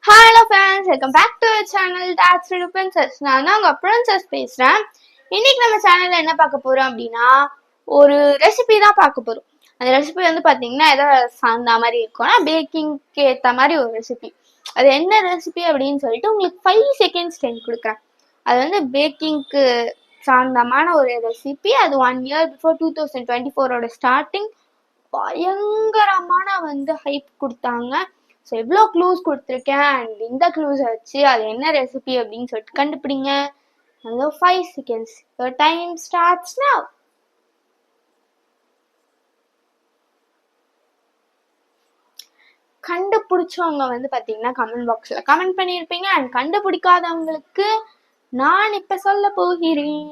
Hello friends, welcome back to channel talks with princess. நான் தான் உங்கள் பிரின்சஸ் பேசுகிறேன். இன்னைக்கு நம்ம சேனலில் என்ன பார்க்க போகிறோம் அப்படின்னா, ஒரு ரெசிபி தான் பார்க்க போகிறோம். அந்த ரெசிபி வந்து பார்த்தீங்கன்னா ஏதோ சார்ந்த மாதிரி இருக்கும்னா பேக்கிங்க்கு ஏற்ற மாதிரி ஒரு ரெசிபி. அது என்ன ரெசிபி அப்படின்னு சொல்லிட்டு உங்களுக்கு 5 செகண்ட்ஸ் டைம் கொடுக்குறேன். அது வந்து பேக்கிங்க்கு சார்ந்தமான ஒரு ரெசிபி. அது 1 year பிஃபோர் 2024 ஸ்டார்டிங் பயங்கரமான வந்து ஹைப் கொடுத்தாங்க. ஸோ எவ்வளோ க்ளூஸ் கொடுத்துருக்கேன் அண்ட் இந்த க்ளூஸை வச்சு அது என்ன ரெசிபி அப்படின்னு சொல்லிட்டு கண்டுபிடிங்க. அதோ 5 seconds. Your time starts now. கண்டுபிடிச்சவங்க வந்து பார்த்தீங்கன்னா கமெண்ட் பாக்ஸில் கமெண்ட் பண்ணியிருப்பீங்க. அண்ட் கண்டுபிடிக்காதவங்களுக்கு நான் இப்போ சொல்ல போகிறேன்.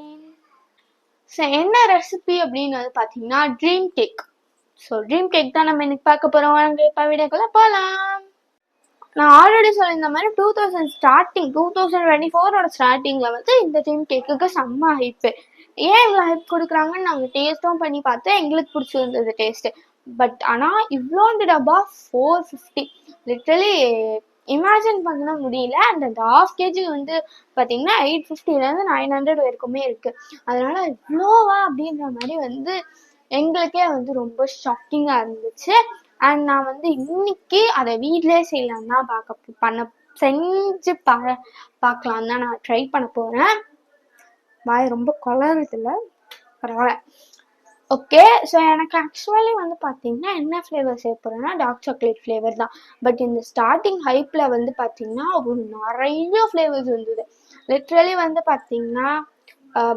ஸோ என்ன ரெசிபி அப்படின்னு வந்து பார்த்தீங்கன்னா dream cake. So dream cake தான் நம்ம இன்னைக்கு பார்க்க போகிறோம். இப்போ வீடியோக்குள்ள போகலாம். நான் ஆல்ரெடி சொல்லியிருந்த மாதிரி 2024 ஸ்டார்டிங்கில் வந்து இந்த ட்ரீம் கேக்குக்கு செம்ம ஹைப்பு. ஏன் இவ்வளோ ஹைப் கொடுக்குறாங்கன்னு நாங்கள் டேஸ்ட்டும் பண்ணி பார்த்தேன். எங்களுக்கு பிடிச்சிருந்தது டேஸ்ட்டு. பட் ஆனால் இவ்வளோண்டு டப்பா 450. லிட்ரலி இமேஜின் பண்ண முடியல. அண்ட் அந்த 1/2 kg வந்து பார்த்தீங்கன்னா 850 900 வரைக்குமே இருக்குது. அதனால இவ்வளோவா அப்படின்ற மாதிரி வந்து எங்களுக்கே வந்து ரொம்ப ஷாக்கிங்காக இருந்துச்சு. அண்ட் நான் வந்து இன்னைக்கு அதை வீட்டிலே செய்யலாம் தான் செஞ்சு பார்க்கலாம் தான் நான் ட்ரை பண்ண போகிறேன். வாய் ரொம்ப கொளறதில்ல, பரவாயில்ல. ஓகே, ஸோ எனக்கு ஆக்சுவலி வந்து பார்த்தீங்கன்னா என்ன ஃப்ளேவர் செய்ய போகிறேன்னா டார்க் சாக்லேட் ஃப்ளேவர் தான். பட் இந்த ஸ்டார்டிங் ஹைப்பில் வந்து பார்த்தீங்கன்னா ஒரு நிறைய ஃப்ளேவர்ஸ் இருந்தது. லிட்ரலி வந்து பார்த்தீங்கன்னா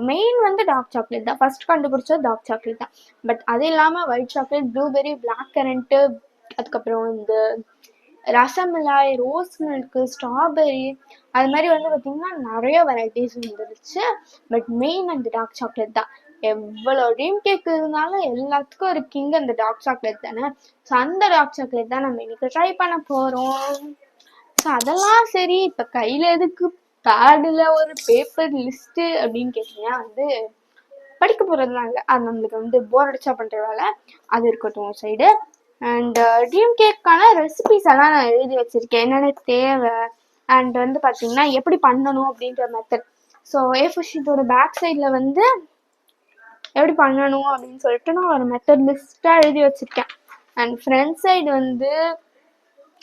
மெயின் வந்து டார்க் சாக்லேட் தான். ஃபர்ஸ்ட் கண்டுபிடிச்சது டார்க் சாக்லேட் தான். பட் அது இல்லாமல் white chocolate, blueberry, black currant, அதுக்கப்புறம் இந்த ரசமலாய், ரோஸ் மில்க்கு, ஸ்ட்ராபெரி, அது மாதிரி வந்து பார்த்தீங்கன்னா நிறைய வெரைட்டிஸ் வந்துருச்சு. பட் மெயின் அந்த டார்க் சாக்லேட் தான். எவ்வளோ ட்ரீம் கேக் இருந்தாலும் எல்லாத்துக்கும் ஒரு கிங் அந்த டார்க் சாக்லேட் தானே. ஸோ அந்த டார்க் சாக்லேட் தான் நம்ம இன்னைக்கு ட்ரை பண்ண போகிறோம். ஸோ அதெல்லாம் சரி, இப்போ கையில் எதுக்கு பேடில் ஒரு பேப்பர் லிஸ்ட்டு அப்படின்னு கேட்டீங்கன்னா வந்து படிக்க போகிறதுலாம் இல்லை. அது நம்மளுக்கு வந்து போர் அடிச்சா பண்ணுற வேலை. அது இருக்கட்டும் சைடு. அண்ட் ட்ரீம் கேக்கான ரெசிபிஸ் எல்லாம் நான் எழுதி வச்சுருக்கேன், என்னென்ன தேவை அண்ட் வந்து பார்த்தீங்கன்னா எப்படி பண்ணணும் அப்படின்ற மெத்தட். ஸோ A4 ஷீட்டோட பேக் சைடில் வந்து எப்படி பண்ணணும் அப்படின்னு சொல்லிட்டு நான் ஒரு மெத்தட் லிஸ்ட்டாக எழுதி வச்சுருக்கேன். அண்ட் ஃப்ரண்ட் சைடு வந்து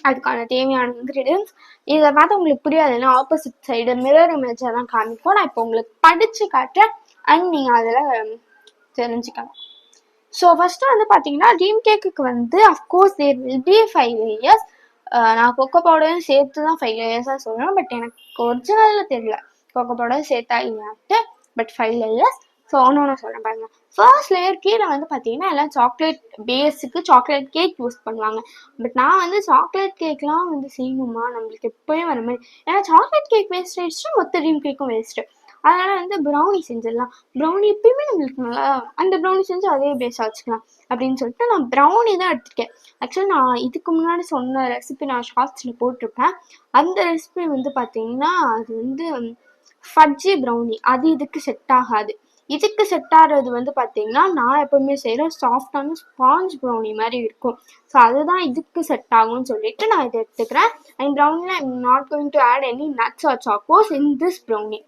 அதுக்கான தேவையான இன்க்ரீடியன்ஸ். இதை பார்த்து உங்களுக்கு புரியாது, ஏன்னா ஆப்போசிட் சைடு மிரர் இமேஜாக தான் காமிப்போம். நான் இப்போ உங்களுக்கு படித்து காட்டுறேன் அண்ட் நீங்கள் அதில் தெரிஞ்சுக்கலாம். ஸோ ஃபஸ்ட்டு வந்து பார்த்தீங்கன்னா ட்ரீம் கேக்குக்கு வந்து of course there will be 5 layers. நான் கொக்கோ பவுடரும் சேர்த்து தான் 5 layers சொல்கிறேன். பட் எனக்கு ஒரிஜினலில் தெரியல கொக்கோ பவுடர் சேர்த்தா இல்லையான்ட்டு. But 5 layers. ஸோ ஒன்று சொல்கிறேன் பாருங்க. ஃபர்ஸ்ட் லேயர் கீழே வந்து பார்த்தீங்கன்னா எல்லாம் சாக்லேட் பேஸுக்கு சாக்லேட் கேக் யூஸ் பண்ணுவாங்க. பட் நான் வந்து சாக்லேட் கேக்லாம் வந்து செய்யணுமா நம்மளுக்கு எப்போயும் வர மாதிரி, ஏன்னா சாக்லேட் கேக் வேஸ்ட் ஆயிடுச்சுன்னா மொத்த ட்ரீம் கேக்கும் வேஸ்ட்டு. அதனால் வந்து ப்ரௌனி செஞ்சிடலாம். ப்ரௌனி எப்பயுமே நம்மளுக்கு நல்லா, அந்த ப்ரௌனி செஞ்சு அதே பேஸாக வச்சுக்கலாம் அப்படின்னு சொல்லிட்டு நான் ப்ரௌனி தான் எடுத்துருக்கேன். ஆக்சுவலி நான் இதுக்கு முன்னாடி சொன்ன ரெசிபி நான் ஷார்ட்ஸில் போட்டிருப்பேன். அந்த ரெசிபி வந்து பார்த்தீங்கன்னா அது வந்து ஃபட்ஜி ப்ரௌனி. அது இதுக்கு செட் ஆகாது. இதுக்கு செட் ஆகிறது வந்து பார்த்தீங்கன்னா நான் எப்போவுமே செய்கிற சாஃப்டான ஸ்பாஞ்ச் ப்ரௌனி மாதிரி இருக்கும். ஸோ அதுதான் இதுக்கு செட் ஆகும்னு சொல்லிட்டு நான் இதை எடுத்துக்கிறேன். அண்ட் ப்ரௌனியில் I am not going to add any nuts or chocos in this brownie.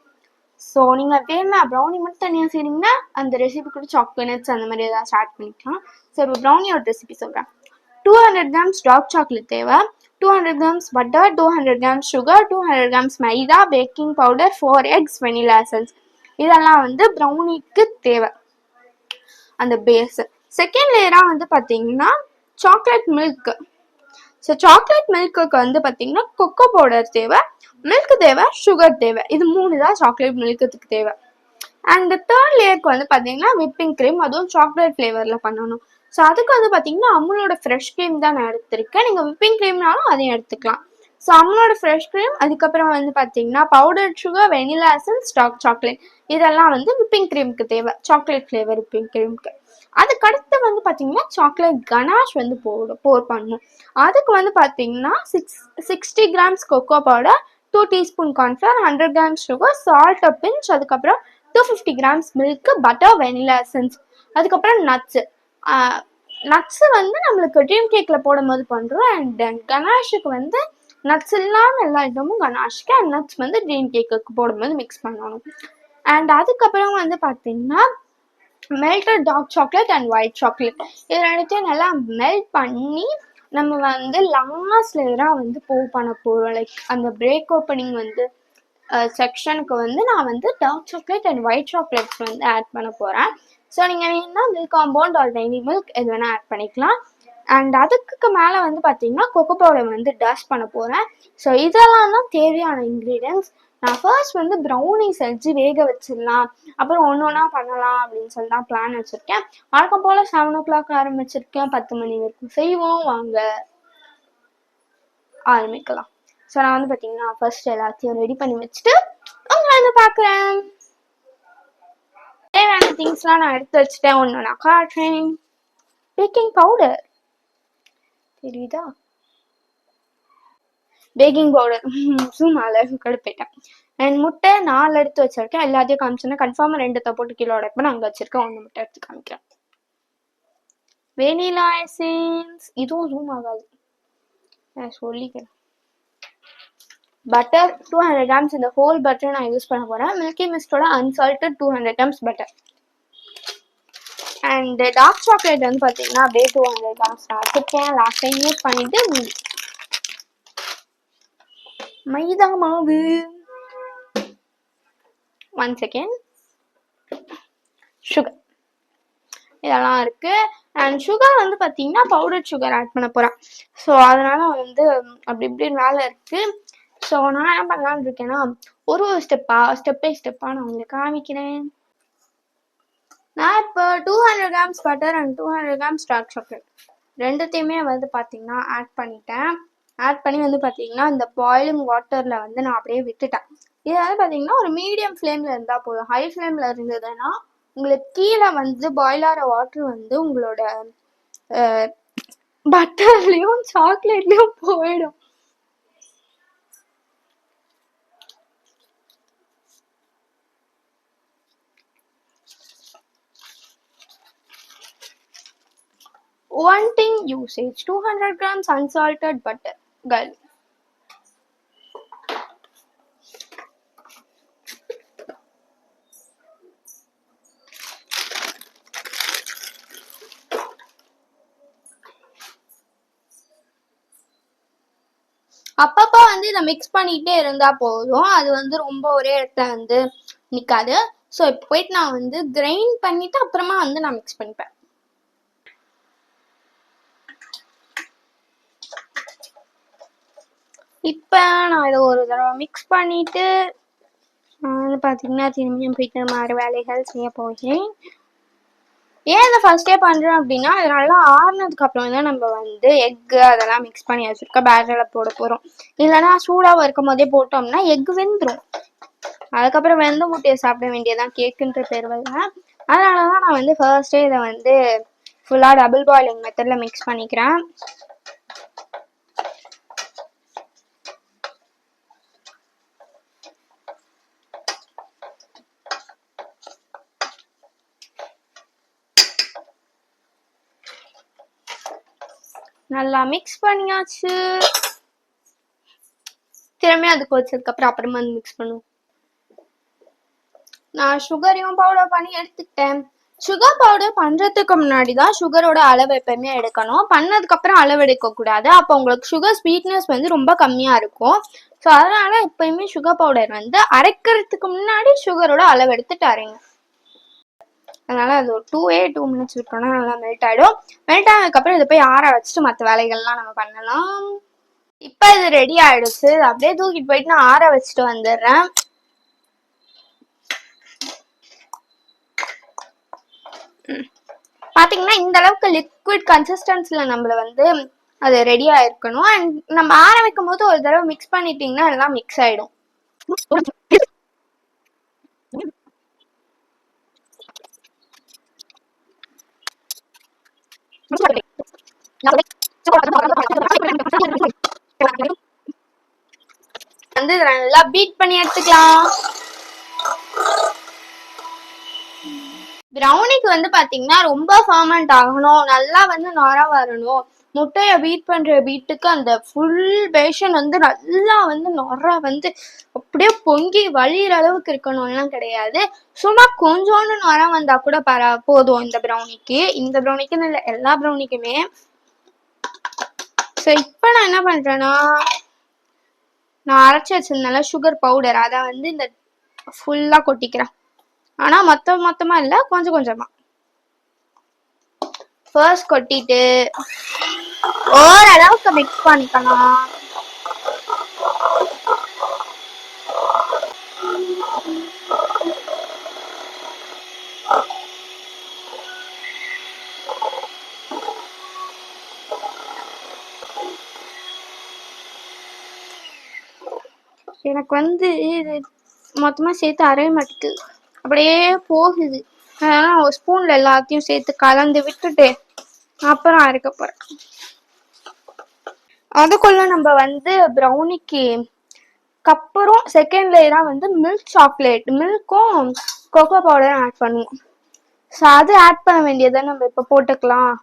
So நீங்கள் வேணும்னா ப்ரௌனி மட்டும் தனியாக செய்கிறீங்கன்னா அந்த ரெசிபி கூட சாக்லேட்ஸ் அந்த மாதிரி ஏதாவது ஸ்டார்ட் பண்ணிக்கலாம். ஸோ இப்போ ப்ரௌனியோட ரெசிபி சொல்கிறேன். 200 grams டார்க் சாக்லேட் தேவை, 200 grams butter, 200 grams sugar, 200 grams maida, baking powder, 4 eggs, vanilla essence. இதெல்லாம் வந்து ப்ரௌனிக்கு தேவை, அந்த பேஸு. செகண்ட் லேயராக வந்து பார்த்தீங்கன்னா சாக்லேட் மில்க். ஸோ சாக்லேட் மில்க்குக்கு வந்து பார்த்தீங்கன்னா கொக்கோ பவுடர் தேவை, மில்க் தேவை, சுகர் தேவை. இது 3 தான் சாக்லேட் மில்க்குக்கு தேவை. அண்ட் தேர்ட் லேயருக்கு வந்து பார்த்தீங்கன்னா விப்பிங் க்ரீம், அதுவும் சாக்லேட் ஃப்ளேவரில் பண்ணணும். ஸோ அதுக்கு வந்து பார்த்தீங்கன்னா அமுலோட ஃப்ரெஷ் க்ரீம் தான் நான் எடுத்திருக்கேன். நீங்கள் விப்பிங் க்ரீம்னாலும் அதையும் எடுத்துக்கலாம். ஸோ அமுலோட ஃப்ரெஷ் க்ரீம், அதுக்கப்புறம் வந்து பார்த்தீங்கன்னா powder sugar, vanilla essence, dark chocolate, இதெல்லாம் வந்து விப்பிங் க்ரீமுக்கு தேவை, சாக்லேட் ஃப்ளேவர் விப்பிங் க்ரீமுக்கு. அதுக்கடுத்து வந்து பார்த்தீங்கன்னா சாக்லேட் கனாஷ் வந்து போர் பண்ணணும். அதுக்கு வந்து பார்த்தீங்கன்னா 60 grams cocoa powder, 2 teaspoon cornflour, 100 grams sugar, salt a pinch, அதுக்கப்புறம் 250 grams milk, butter, vanilla essence, அதுக்கப்புறம் நட்ஸு. நட்ஸு வந்து நம்மளுக்கு ட்ரீம் கேக்கில் போடும் போது பண்ணுறோம். அண்ட் கனாஷுக்கு வந்து நட்ஸ் இல்லாமல் எல்லா ஐட்டமும் கனாஷ்க்கு அண்ட் நட்ஸ் வந்து ட்ரீம் கேக்குக்கு போடும்போது மிக்ஸ் பண்ணணும். அண்ட் அதுக்கப்புறம் வந்து பார்த்தீங்கன்னா melted dark chocolate and white chocolate இது ரெண்டுத்தையும் நல்லா மெல்ட் பண்ணி நம்ம வந்து லாஸ்ட் லேயராக வந்து பண்ண போகிறோம். லைக் அந்த பிரேக் ஓப்பனிங் வந்து செக்ஷனுக்கு வந்து நான் வந்து dark chocolate and white chocolates வந்து ஆட் பண்ண போகிறேன். ஸோ நீங்கள் வேணும்னா milk compound or dairy milk எது வேணால் ஆட் பண்ணிக்கலாம். அண்ட் அதுக்கு மேலே வந்து பார்த்தீங்கன்னா கொக்கோ பவுடர் வந்து டஸ்ட் பண்ண போகிறேன். ஸோ இதெல்லாம் தான் தேவையான இன்க்ரீடியன்ஸ். நான் ஃபர்ஸ்ட் வந்து ப்ரௌனி செஞ்சு வேக வச்சிடலாம், அப்புறம் ஒன்று ஒன்றா பண்ணலாம் அப்படின்னு சொல்லி தான் பிளான் வச்சுருக்கேன். வழக்கம் போல் 7 o'clock ஆரம்பிச்சிருக்கேன், 10 மணி வரைக்கும் செய்வோம், வாங்க ஆரம்பிக்கலாம். ஸோ நான் வந்து பார்த்தீங்கன்னா ஃபர்ஸ்ட் எல்லாத்தையும் ரெடி பண்ணி வச்சுட்டு உங்களை வந்து பார்க்குறேன். தேவையான திங்ஸ்லாம் நான் எடுத்து வச்சுட்டேன், ஒன்று நான் காட்டுறேன். பேக்கிங் பவுடர் தெரியுதா, பேக்கிங் பவுடர் சும்மால கடுப்பேட்டேன். அண்ட் முட்டை 4 எடுத்து வச்சிருக்கேன், எல்லாத்தையும் காமிச்சேன்னா கன்ஃபார்மாக 2 போட்டு கிலோ உடைப்பேன். அங்கே வச்சிருக்கேன், 1 முட்டை எடுத்து காமிக்கிறேன். வெனிலா எசன்ஸ் இதுவும் ஜூம் ஆகாது, நான் சொல்லிக்கிறேன். பட்டர் 200 grams, இந்த ஹோல் பட்டர் நான் யூஸ் பண்ண போகிறேன். மில்கி மிஸ்டோட unsalted 200 grams butter. And dark chocolate வந்து பார்த்தீங்கன்னா அப்படியே 200 grams நான் வச்சுருக்கேன். லாஸ்ட் டைம் யூஸ் பண்ணிட்டு மைதா மாவு 1 செகண்ட், சுகர் இதெல்லாம் இருக்கு. அண்ட் சுகர் வந்து பார்த்தீங்கன்னா பவுடர் சுகர் ஆட் பண்ண போகிறேன். ஸோ அதனால வந்து அப்படி இப்படி வேலை இருக்கு. ஸோ நான் என்ன பண்ணலான்னு இருக்கேன்னா ஒரு ஸ்டெப் பை ஸ்டெப்பாக நான் உங்களுக்கு காமிக்கிறேன். நான் இப்போ 200 grams butter and 200 grams dark chocolate ரெண்டுத்தையுமே வந்து பார்த்தீங்கன்னா ஆட் பண்ணிட்டேன். ஆட் பண்ணி வந்து பார்த்தீங்கன்னா இந்த பாயிலிங் வாட்டரில் வந்து நான் அப்படியே விட்டுட்டேன். இது வந்து பார்த்தீங்கன்னா ஒரு மீடியம் ஃப்ளேமில் இருந்தால் போதும். ஹை ஃப்ளேமில் இருந்ததுன்னா உங்களுக்கு கீழே வந்து பாயில் ஆகிற வாட்டர் வந்து உங்களோட பட்டர்லேயும் சாக்லேட்லேயும் போயிடும். One thing usage 200 grams unsalted butter. Girl. அப்பப்போ வந்து இதை மிக்ஸ் பண்ணிகிட்டே இருந்தால் போதும், அது வந்து ரொம்ப ஒரே இடத்துல வந்து நிற்காது. ஸோ இப்போ போயிட்டு நான் வந்து கிரைண்ட் பண்ணிவிட்டு அப்புறமா வந்து நான் மிக்ஸ் பண்ணிப்பேன். இப்போ நான் இதை ஒரு தடவை மிக்ஸ் பண்ணிவிட்டு வந்து பார்த்தீங்கன்னா திரும்பியும் போயிட்டு மாதிரி வேலைகள் செய்ய போகிறேன். ஏன் இதை ஃபர்ஸ்டே பண்ணுறோம் அப்படின்னா இது நல்லா ஆறுனதுக்கு அப்புறம் தான் நம்ம வந்து எக்கு அதெல்லாம் மிக்ஸ் பண்ணி வச்சுருக்க பேட்டரில் போட போகிறோம். இல்லைன்னா சூடாக இருக்கும் போதே போட்டோம்னா எக்கு வெந்துடும். அதுக்கப்புறம் வெந்த முட்டையை சாப்பிட வேண்டியதான் கேக்குன்ற பேர்வல்ல. அதனால தான் நான் வந்து ஃபர்ஸ்டே இதை வந்து ஃபுல்லாக டபுள் பாயிலிங் மெத்தடில் மிக்ஸ் பண்ணிக்கிறேன். நல்லா மிக்ஸ் பண்ணியாச்சு. திரும்பி அது கொதிச்சதுக்கப்புறம் அப்புறமா வந்து மிக்ஸ் பண்ணுவோம். நான் சுகரையும் பவுடர் பண்ணி எடுத்துக்கிட்டேன். சுகர் பவுடர் பண்ணுறதுக்கு முன்னாடி தான் சுகரோட அளவு எப்பயுமே எடுக்கணும். பண்ணதுக்கப்புறம் அளவு எடுக்கக்கூடாது, அப்போ உங்களுக்கு சுகர் ஸ்வீட்னஸ் வந்து ரொம்ப கம்மியாக இருக்கும். ஸோ அதனால எப்பயுமே சுகர் பவுடர் வந்து அரைக்கிறதுக்கு முன்னாடி சுகரோட அளவு எடுத்துட்டு அரைங்க. அதனால அது ஒரு 2 minutes விட்டோம்னா நல்லா மெல்ட் ஆகிடும். மெல்ட் ஆனதுக்கப்புறம் இதை போய் ஆற வச்சுட்டு மற்ற வேலைகள்லாம் நம்ம பண்ணலாம். இப்போ இது ரெடி ஆகிடுச்சு. அப்படியே தூக்கிட்டு போயிட்டு நான் ஆற வச்சுட்டு வந்துடுறேன். பார்த்தீங்கன்னா இந்த அளவுக்கு லிக்விட் கன்சிஸ்டன்சியில் நம்மள வந்து அது ரெடியாக இருக்கணும். அண்ட் நம்ம ஆற வைக்கும் போது ஒரு தடவை மிக்ஸ் பண்ணிட்டீங்கன்னா எல்லாம் மிக்ஸ் ஆகிடும். வந்து நல்லா பீட் பண்ணி எடுத்துக்கலாம். ப்ரௌனிக்கு வந்து பார்த்தீங்கன்னா ரொம்ப ஃபர்மெண்ட் ஆகணும், நல்லா வந்து நாரா வரணும். முட்டையை பீட் பண்ற பீட்டுக்கு அந்த ஃபுல் பேஷன் வந்து நல்லா வந்து நொற வந்து அப்படியே பொங்கி வழியிற அளவுக்கு இருக்கணும்லாம் கிடையாது. சும்மா கொஞ்சோண்டு நொற வந்தா கூட போதும் இந்த ப்ரௌனிக்குன்னு இல்லை, எல்லா ப்ரௌனிக்குமே. ஸோ இப்போ நான் என்ன பண்றேன்னா, நான் அரைச்சி வச்சிருந்தேன்ல சுகர் பவுடர், அதை வந்து இந்த ஃபுல்லா கொட்டிக்கிறேன். ஆனா மொத்தமா இல்லை, கொஞ்சம் கொஞ்சமா ஃபர்ஸ்ட் கொட்டிட்டு ஓரளவுக்கு மிக்ஸ் பண்ணிக்கலாம். எனக்கு வந்து இது மொத்தமா சேர்த்து அரைய மாட்டேங்குது, அப்படியே போகுது. அதனால ஒரு ஸ்பூன்ல எல்லாத்தையும் சேர்த்து கலந்து விட்டுட்டு அப்புறம் அரைக்க போறேன். அதுக்குள்ள நம்ம வந்து ப்ரௌனிக்கு அப்புறம் செகண்ட் லேயரா வந்து மில்க் சாக்லேட், மில்க்கும் கோகோ பவுடரும் ஆட் பண்ணுவோம். ஸோ அது ஆட் பண்ண வேண்டியதை நம்ம இப்போ போட்டுக்கலாம்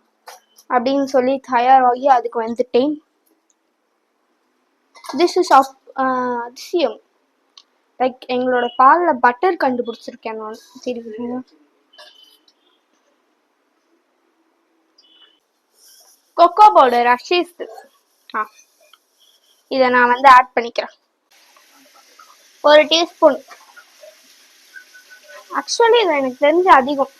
அப்படின்னு சொல்லி தயாராகி அதுக்கு வந்துட்டேன். திஸ் இஸ் அதிசயம். லைக் எங்களோட பால்ல பட்டர் கண்டுபிடிச்சிருக்கேன் நான். சரி, கொக்கோ பவுடர் அஷீஸ், இதை நான் வந்து ஆட் பண்ணிக்கிறேன். ஒரு டீஸ்பூன். ஆக்சுவலி இது எனக்கு தெரிஞ்ச அதிகம்.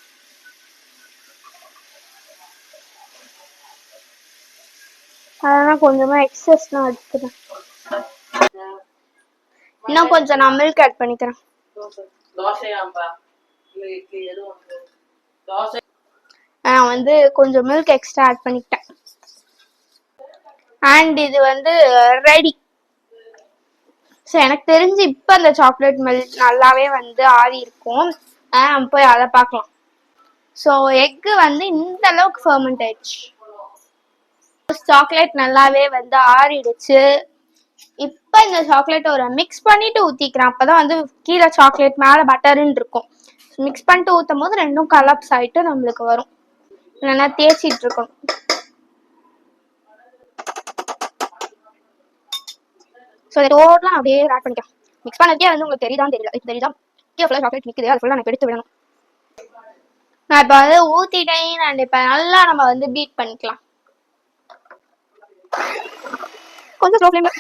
அதெல்லாம் கொஞ்சமா எக்ஸஸ் நான் எடுத்துக்கிறேன். இன்னும் கொஞ்சம் நான் மில்க் ஆட் பண்ணிக்கிறேன். நான் வந்து கொஞ்சம் மில்க் எக்ஸ்ட்ரா ஆட் பண்ணிக்கிட்டேன். அண்ட் இது வந்து ரெடி. ஸோ எனக்கு தெரிஞ்சு இப்போ அந்த சாக்லேட் மில்க் நல்லாவே வந்து ஆறி இருக்கும். போய் அதை பார்க்கலாம். ஸோ எக்கு வந்து இந்த அளவுக்கு ஃபர்மெண்ட் ஆயிடுச்சு. சாக்லேட் நல்லாவே வந்து ஆறிடுச்சு. இப்போ இந்த சாக்லேட் ஒரு மிக்ஸ் பண்ணிட்டு ஊற்றிக்கிறேன். அப்போதான் வந்து கீழே சாக்லேட் மேலே பட்டருன்னு இருக்கும். மிக்ஸ் பண்ணிட்டு ஊற்றும் போது ரெண்டும் கலப்ஸ் ஆகிட்டு நம்மளுக்கு வரும். இல்லைன்னா தேய்ச்சிட்டு இருக்கணும். ஸோ டோட்டலாக அப்படியே ஆட் பண்ணிக்கலாம். மிக்ஸ் பண்ணதுக்கே வந்து உங்களுக்கு தெரியுதான் தெரியல, இப்போ தெரியுதா ஃபுல்லாக சாக்லேட் நிற்குது, அது ஃபுல்லாக எனக்கு எடுத்து விடணும். நான் இப்போ வந்து ஊற்றிட்டேன். நான் இப்போ நல்லா நம்ம வந்து பீட் பண்ணிக்கலாம். கொஞ்சம் ஸ்லோ ஃப்ளேம்ல.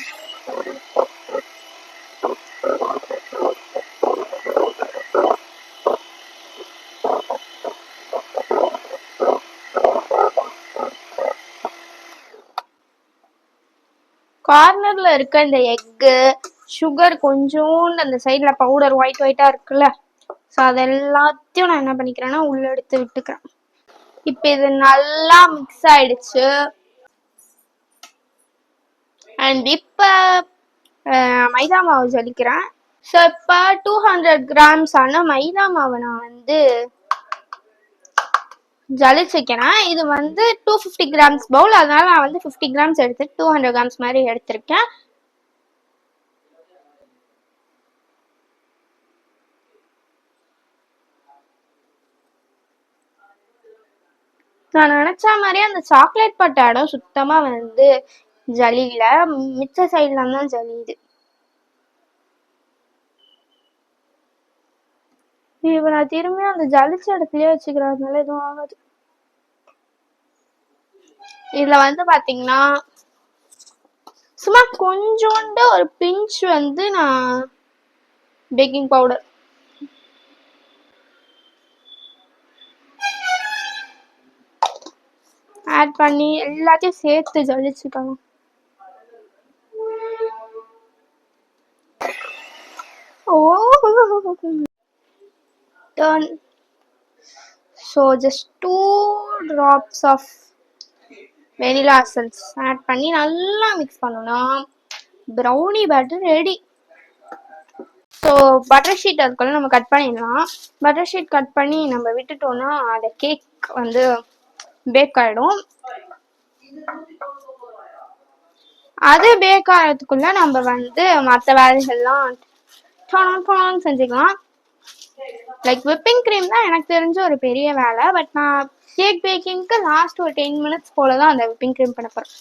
கார்னர்ல இருக்க இந்த எக்கு, சுகர், கொஞ்சோண்டு அந்த சைட்ல பவுடர் ஒயிட்டா இருக்குல்ல, ஸோ அதெல்லாத்தையும் நான் என்ன பண்ணிக்கிறேன்னா உள்ள எடுத்து விட்டுக்கிறேன். இப்போ இது நல்லா மிக்ஸ் ஆயிடுச்சு. அண்ட் இப்போ மைதா மாவு ஜலிக்கிறேன். ஸோ இப்போ 200 கிராம்ஸ் ஆன மைதா மாவை நான் வந்து ஜலிச்சுக்கிறேன். இது வந்து 250 கிராம்ஸ் பவுல், அதனால நான் வந்து 50 கிராம்ஸ் எடுத்து 200 கிராம்ஸ் மாதிரி எடுத்திருக்கேன். நான் நினைச்ச மாதிரியே அந்த சாக்லேட் பட்டாடம் சுத்தமா வந்து ஜலியில, மிச்ச சைட்ல தான் ஜலியுது. இப்ப நான் திரும்பி அந்த ஜலிச்ச இடத்துலயே வச்சுக்கிறதுனால எதுவும் ஆகாது. இதுல வந்து பாத்தீங்கன்னா சும்மா கொஞ்சோண்டு ஒரு பிஞ்ச் வந்து நான் பேக்கிங் பவுடர் ஆட் பண்ணி எல்லாத்தையும் சேர்த்து ஜலிச்சுக்கலாம். Turn. So just 2 drops of vanilla essence add பண்ணி நல்லா மிக்ஸ் பண்ணோம்னா brownie batter ready. So butter sheet அதுக்குள்ள நம்ம கட் பண்ணிடலாம். பட்டர் ஷீட் கட் பண்ணி நம்ம விட்டுட்டோம்னா அந்த கேக் வந்து பேக் ஆகிடும். அது பேக் ஆகிறதுக்குள்ள நம்ம வந்து மற்ற வேலைகள்லாம் செஞ்சுக்கலாம். லைக் விப்பிங் க்ரீம் தான் எனக்கு தெரிஞ்ச ஒரு பெரிய வேலை. பட் நான் கேக் பேக்கிங்க்கு லாஸ்ட் ஒரு 10 மினிட்ஸ் போல தான் அந்த விப்பிங் க்ரீம் பண்ண போகிறேன்.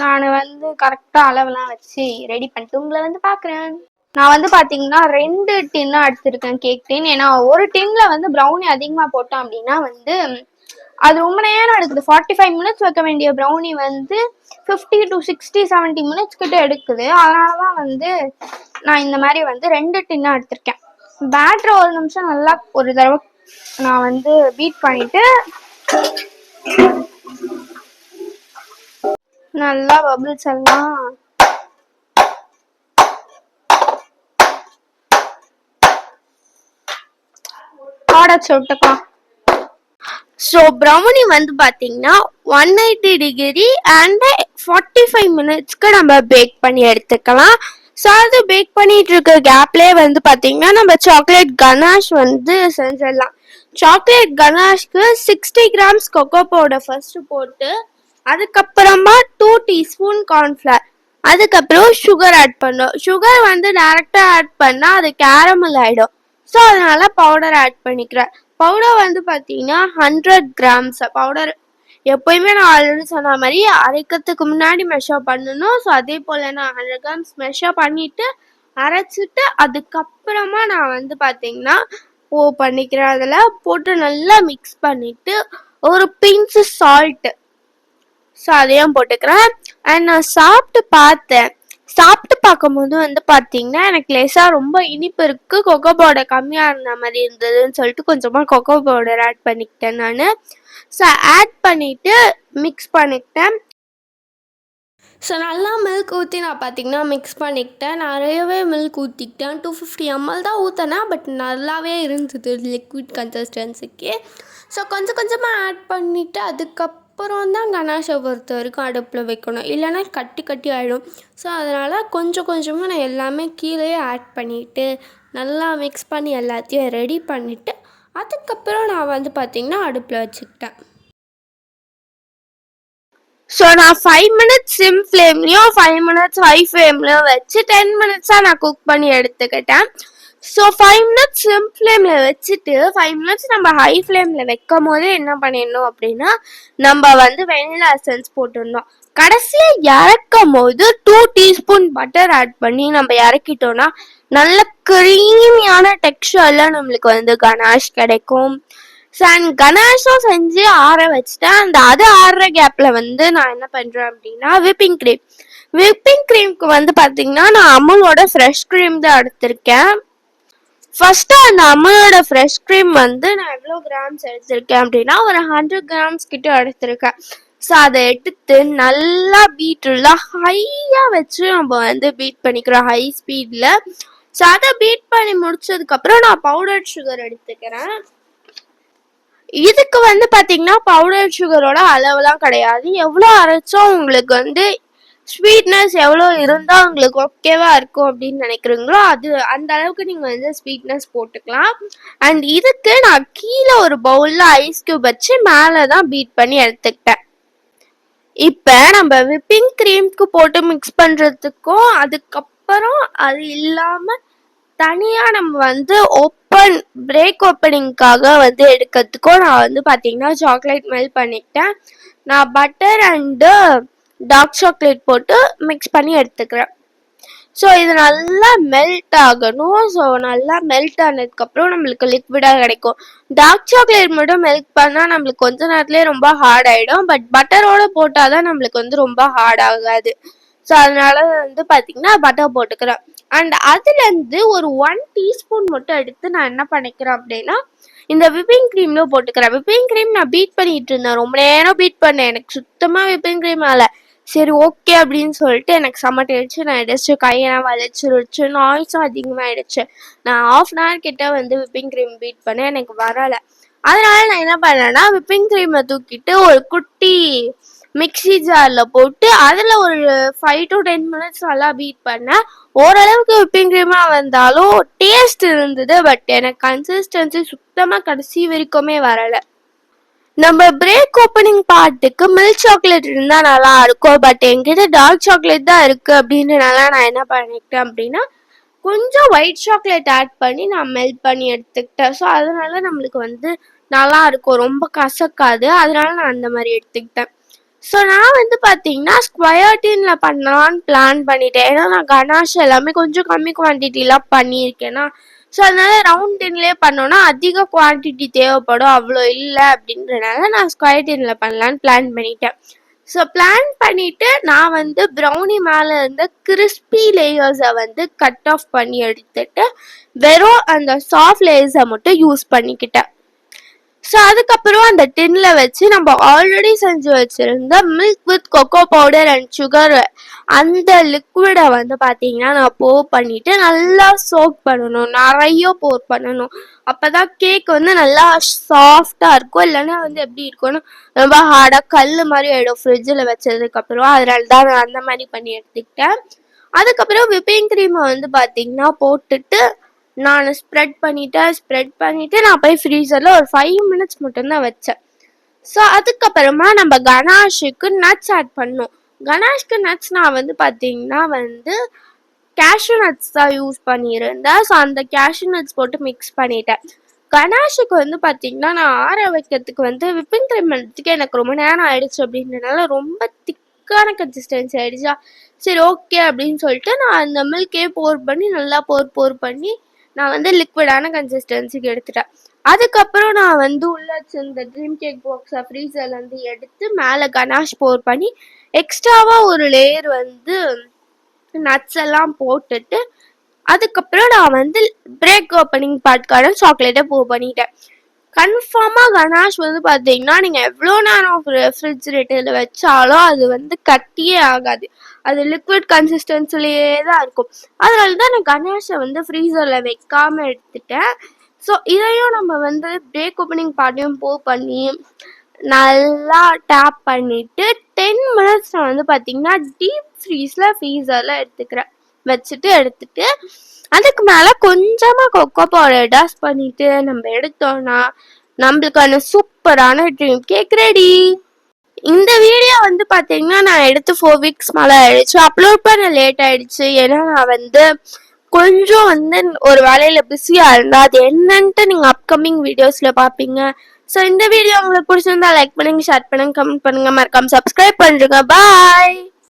நான் வந்து கரெக்டாக அளவெல்லாம் வச்சு ரெடி பண்ணிட்டு உங்களை வந்து பார்க்குறேன். நான் வந்து பார்த்தீங்கன்னா 2 டின்னாக எடுத்திருக்கேன் கேக் டின். ஏன்னா ஒரு டின்ல வந்து ப்ரௌனி அதிகமாக போட்டோம் அப்படின்னா வந்து அது ரொம்ப நேரம் எடுக்குது. 45 மினிட்ஸ் வைக்க வேண்டிய ப்ரௌனி வந்து 50 to 60 70 மினிட்ஸ் கிட்ட எடுக்குது. அதனால தான் வந்து நான் இந்த மாதிரி வந்து 2 டின்னாக எடுத்திருக்கேன். பேட்டரை ஒரு நிமிஷம் நல்லா ஒரு தடவை நான் வந்து பீட் பண்ணிட்டு நல்லா பபிள்ஸ் எல்லாம் ஆடச்சு விட்டுக்கலாம். ஸோ ப்ரௌனி வந்து பார்த்தீங்கன்னா 180 டிகிரி அண்ட் 45 மினிட்ஸ்க்கு நம்ம பேக் பண்ணி எடுத்துக்கலாம். ஸோ அது பேக் பண்ணிட்டு இருக்க கேப்லேயே வந்து பார்த்தீங்கன்னா நம்ம சாக்லேட் கனாஷ் வந்து செஞ்சிடலாம். சாக்லேட் கனாஷ்க்கு 60 கிராம்ஸ் கொக்கோ பவுடர் ஃபர்ஸ்ட் போட்டு அதுக்கப்புறமா 2 டீஸ்பூன் கார்ன்ஃப்ளவர், அதுக்கப்புறம் சுகர் ஆட் பண்ணோம். சுகர் வந்து டைரக்டா ஆட் பண்ணா அது கேரமல் ஆயிடும். ஸோ அதனால பவுடர் ஆட் பண்ணிக்கிறேன். பவுடர் வந்து பார்த்தீங்கன்னா 100 கிராம்ஸ் பவுடர். எப்பயுமே நான் ஆல்ரெடி சொன்ன மாதிரி அரைக்கிறதுக்கு முன்னாடி மெஷர் பண்ணணும். ஸோ அதே போல் நான் 100 கிராம்ஸ் மெஷர் பண்ணிட்டு அரைச்சிட்டு அதுக்கப்புறமா நான் வந்து பார்த்தீங்கன்னா பண்ணிக்கிறேன். அதில் போட்டு நல்லா மிக்ஸ் பண்ணிட்டு ஒரு பிஞ்ச் சால்ட், ஸோ அதையும் போட்டுக்கிறேன். அண்ட் நான் சாப்பிட்டு பார்க்கும்போது வந்து பார்த்தீங்கன்னா எனக்கு லேசாக ரொம்ப இனிப்பு இருக்குது, கொக்கோ பவுடர் கம்மியாக இருந்த மாதிரி இருந்ததுன்னு சொல்லிட்டு கொஞ்சமாக கொக்கோ பவுடர் ஆட் பண்ணிக்கிட்டேன் நான். ஸோ ஆட் பண்ணிவிட்டு மிக்ஸ் பண்ணிக்கிட்டேன். ஸோ நல்லா மில்க் ஊற்றி நான் பார்த்தீங்கன்னா மிக்ஸ் பண்ணிக்கிட்டேன். நிறையவே மில்க் ஊற்றிக்கிட்டேன். 250 ml தான் ஊற்றினேன், பட் நல்லாவே இருந்தது லிக்விட் கன்சிஸ்டன்சிக்கு. ஸோ கொஞ்சம் கொஞ்சமாக ஆட் பண்ணிவிட்டு அதுக்கப்புறம் தான் கனாஷை பொறுத்த வரைக்கும் அடுப்பில் வைக்கணும், இல்லைன்னா கட்டி கட்டி ஆகிடும். ஸோ அதனால் கொஞ்சம் கொஞ்சமாக நான் எல்லாமே கீழே ஆட் பண்ணிவிட்டு நல்லா மிக்ஸ் பண்ணி எல்லாத்தையும் ரெடி பண்ணிவிட்டு அதுக்கப்புறம் நான் வந்து பார்த்திங்கன்னா அடுப்பில் வச்சுக்கிட்டேன். ஸோ நான் 5 மினிட்ஸ் சிம் ஃப்ளேம்லேயும் 5 மினிட்ஸ் ஹை ஃப்ளேம்லேயும் வச்சு 10 மினிட்ஸாக நான் குக் பண்ணி எடுத்துக்கிட்டேன். ஸோ 5 மினிட்ஸ் சிம் ஃப்ளேமில் வச்சுட்டு 5 மினிட்ஸ் நம்ம ஹை ஃப்ளேமில் வைக்கும் போது என்ன பண்ணிடணும் அப்படின்னா நம்ம வந்து வெனிலா எசன்ஸ் போட்டுருந்தோம். கடைசியாக இறக்கும் போது 2 டீஸ்பூன் பட்டர் ஆட் பண்ணி நம்ம இறக்கிட்டோன்னா நல்ல க்ரீமியான டெக்ஸ்சரில் நம்மளுக்கு வந்து கனாஷ் கிடைக்கும். அண்ட் கனாஷும் செஞ்சு ஆற வச்சுட்டேன். அது ஆறுற கேப்பில் வந்து நான் என்ன பண்ணுறேன் அப்படின்னா விப்பிங் க்ரீம்க்கு வந்து பார்த்தீங்கன்னா நான் அமுலோட ஃப்ரெஷ் க்ரீம் தான் எடுத்திருக்கேன். ஃபர்ஸ்ட் அந்த அமுலோட ஃப்ரெஷ் க்ரீம் வந்து நான் எவ்வளோ கிராம்ஸ் எடுத்திருக்கேன் அப்படின்னா ஒரு 100 கிராம்ஸ் கிட்ட எடுத்திருக்கேன். ஸோ அதை எடுத்து நல்லா பீட்லாம் ஹையாக வச்சு நம்ம வந்து பீட் பண்ணிக்கிறோம் ஹை ஸ்பீடில். ஸோ அதை பீட் பண்ணி முடிச்சதுக்கப்புறம் நான் பவுடர் சுகர் எடுத்துக்கிறேன். இதுக்கு வந்து பார்த்தீங்கன்னா பவுடர் சுகரோட அளவுலாம் கிடையாது. எவ்வளோ அரைச்சோம் உங்களுக்கு வந்து ஸ்வீட்னஸ் எவ்வளோ இருந்தால் உங்களுக்கு ஓகேவா இருக்கும் அப்படின்னு நினைக்கிறீங்களோ அந்த அளவுக்கு நீங்கள் வந்து ஸ்வீட்னஸ் போட்டுக்கலாம். அண்ட் இதுக்கு நான் கீழே ஒரு பவுலில் ஐஸ் கியூப் வச்சு மேலே தான் பீட் பண்ணி எடுத்துக்கிட்டேன். இப்போ நம்ம விப்பிங் க்ரீம்க்கு போட்டு மிக்ஸ் பண்ணுறதுக்கும் அதுக்கப்புறம் அது இல்லாமல் தனியாக நம்ம வந்து பிரேக் ஓப்பனிங்காக வந்து எடுக்கிறதுக்கும் நான் வந்து பார்த்தீங்கன்னா சாக்லேட் மெல்ட் பண்ணிக்கிட்டேன். நான் பட்டர் அண்டு டார்க் சாக்லேட் போட்டு மிக்ஸ் பண்ணி எடுத்துக்கிறேன். ஸோ இது நல்லா மெல்ட் ஆகணும். ஸோ நல்லா மெல்ட் ஆனதுக்கப்புறம் நம்மளுக்கு லிக்விடாக கிடைக்கும். டார்க் சாக்லேட் மட்டும் மெல்ட் பண்ணால் நம்மளுக்கு கொஞ்ச நேரத்துலேயே ரொம்ப ஹார்ட் ஆகிடும். பட் பட்டரோடு போட்டால் தான் நம்மளுக்கு வந்து ரொம்ப ஹார்ட் ஆகாது. ஸோ அதனால வந்து பார்த்தீங்கன்னா பட்டர் போட்டுக்கிறேன். அண்ட் அதுலேருந்து ஒரு 1 டீஸ்பூன் மட்டும் எடுத்து நான் என்ன பண்ணிக்கிறேன் அப்படின்னா இந்த விப்பிங் க்ரீமில் போட்டுக்கிறேன். விப்பிங் க்ரீம் நான் பீட் பண்ணிட்டு இருந்தேன், ரொம்ப நேரம் பீட் பண்ணேன், எனக்கு சுத்தமாக விப்பிங் க்ரீம் ஆகலை. சரி ஓகே அப்படின்னு சொல்லிட்டு எனக்கு சமட்டிடுச்சு. நான் எடிச்சு கையெல்லாம் வலிச்சிருச்சு, நாய்ஸும் அதிகமாகிடுச்சு. நான் 1/2 hour கிட்ட வந்து விப்பிங் க்ரீம் பீட் பண்ணேன், எனக்கு வரலை. அதனால நான் என்ன பண்ணேன்னா விப்பிங் க்ரீமை தூக்கிட்டு ஒரு குட்டி மிக்ஸி ஜாரில் போட்டு அதில் ஒரு 5 to 10 minutes நல்லா பீட் பண்ணேன். ஓரளவுக்கு விப்பிங் க்ரீமாக வந்தாலும் டேஸ்ட் இருந்தது. பட் எனக்கு கன்சிஸ்டன்சி சுத்தமாக கடைசி வரைக்குமே வரலை. நம்ம பிரேக் ஓப்பனிங் பார்ட்டுக்கு மில்க் சாக்லேட் இருந்தால் நல்லா இருக்கும். பட் என்கிட்ட டார்க் சாக்லேட் தான் இருக்குது அப்படின்றனால நான் என்ன பண்ணிக்கிட்டேன் அப்படின்னா கொஞ்சம் ஒயிட் சாக்லேட் ஆட் பண்ணி நான் மெல்ட் பண்ணி எடுத்துக்கிட்டேன். ஸோ அதனால நம்மளுக்கு வந்து நல்லா இருக்கும், ரொம்ப கசக்காது. அதனால நான் அந்த மாதிரி எடுத்துக்கிட்டேன். ஸோ நான் வந்து பார்த்தீங்கன்னா ஸ்கொயர் டீனில் பண்ணலான்னு பிளான் பண்ணிட்டேன். ஏன்னா நான் கனாஷ் எல்லாமே கொஞ்சம் கம்மி குவான்டிட்டிலாம் பண்ணியிருக்கேன்னா, ஸோ அதனால ரவுண்ட் டின்லேயே பண்ணோன்னா அதிக குவான்டிட்டி தேவைப்படும், அவ்வளோ இல்லை அப்படின்றனால நான் ஸ்கொயர் டீனில் பண்ணலான்னு பிளான் பண்ணிட்டேன். ஸோ பிளான் பண்ணிவிட்டு நான் வந்து ப்ரௌனி மேலே இருந்த கிறிஸ்பி லேயர்ஸை வந்து கட் ஆஃப் பண்ணி எடுத்துட்டு வெறும் அந்த சாஃப்ட் லேயர்ஸை மட்டும் யூஸ் பண்ணிக்கிட்டேன். ஸோ அதுக்கப்புறம் அந்த டின்னில் வச்சு நம்ம ஆல்ரெடி செஞ்சு வச்சுருந்த milk with cocoa powder and sugar அந்த லிக்விடை வந்து பார்த்தீங்கன்னா நான் போர் பண்ணிவிட்டு நல்லா சோக் பண்ணணும், நிறைய போர் பண்ணணும். அப்போ தான் கேக் வந்து நல்லா சாஃப்டாக இருக்கும். இல்லைன்னா வந்து எப்படி இருக்கும்னா ரொம்ப ஹார்டாக கல் மாதிரி ஆகிடும் ஃப்ரிட்ஜில் வச்சதுக்கப்புறம். அதனால தான் நான் அந்த மாதிரி பண்ணி எடுத்துக்கிட்டேன். அதுக்கப்புறம் விப்பிங் க்ரீமை வந்து பார்த்தீங்கன்னா போட்டுட்டு நான் ஸ்ப்ரெட் பண்ணிவிட்டு நான் போய் ஃப்ரீசரில் ஒரு 5 minutes மட்டும்தான் வச்சேன். ஸோ அதுக்கப்புறமா நம்ம கனாஷுக்கு நட்ஸ் ஆட் பண்ணோம். கனாஷ்க்கு நட்ஸ் நான் வந்து பார்த்தீங்கன்னா வந்து கேஷ்யூ நட்ஸ் தான் யூஸ் பண்ணியிருந்தேன். ஸோ அந்த கேஷ்யூ நட்ஸ் போட்டு மிக்ஸ் பண்ணிட்டேன். கனாஷுக்கு வந்து பார்த்தீங்கன்னா நான் ஆற வைக்கிறதுக்கு வந்து விப்பிங் க்ரீம் எடுத்துக்கு எனக்கு ரொம்ப நேரம் ஆயிடுச்சு அப்படின்றனால ரொம்ப திக்கான கன்சிஸ்டன்சி ஆயிடுச்சா, சரி ஓகே அப்படின்னு சொல்லிட்டு நான் அந்த மில்கே நல்லா போர் பண்ணி நான் வந்து லிக்விடான கன்சிஸ்டன்சிக்கு எடுத்துட்டேன். அதுக்கப்புறம் நான் வந்து உள்ள இந்த ட்ரீம் கேக் பாக்ஸை ஃப்ரீசர்லேருந்து எடுத்து மேலே கனாஷ் போர் பண்ணி எக்ஸ்ட்ராவாக ஒரு லேயர் வந்து நட்ஸ் எல்லாம் போட்டுட்டு அதுக்கப்புறம் நான் வந்து பிரேக் ஓப்பனிங் பார்ட்கான சாக்லேட்டை போர் பண்ணிட்டேன். கன்ஃபார்மாக கனாஷ் வந்து பார்த்தீங்கன்னா நீங்கள் எவ்வளோ நேரம் ரெஃப்ரிஜிரேட்டரில் வச்சாலும் அது வந்து கட்டியே ஆகாது, அது லிக்விட் கன்சிஸ்டன்சிலேயே தான் இருக்கும். அதனால தான் நான் கனாஷை வந்து ஃப்ரீசரில் வைக்காமல் எடுத்துட்டேன். ஸோ இதையும் நம்ம வந்து பிரேக் ஓப்பனிங் பார்ட்டையும் போர் பண்ணி நல்லா டேப் பண்ணிவிட்டு 10 minutes நான் வந்து பார்த்தீங்கன்னா டீப் ஃப்ரீசரில் எடுத்துட்டு அதுக்கு மேலே கொஞ்சமாக கொக்கோ பவுடர் டாஸ் பண்ணிட்டு நம்ம எடுத்தோம்னா நம்மளுக்கான சூப்பரான ட்ரீம் கேக் ரெடி. இந்த வீடியோ வந்து பார்த்தீங்கன்னா நான் எடுத்து 4 weeks மேலே ஆயிடுச்சு. அப்லோட் பண்ண லேட் ஆயிடுச்சு. ஏன்னா நான் வந்து கொஞ்சம் வந்து ஒரு வேலையில் பிஸியாக இருந்தால் அது என்னன்ட்டு நீங்கள் அப்கமிங் வீடியோஸில் பார்ப்பீங்க. ஸோ இந்த வீடியோ உங்களுக்கு பிடிச்சிருந்தா லைக் பண்ணுங்க, ஷேர் பண்ணுங்க, கமெண்ட் பண்ணுங்க, மறக்காம சப்ஸ்கிரைப் பண்ணுங்க. பாய்.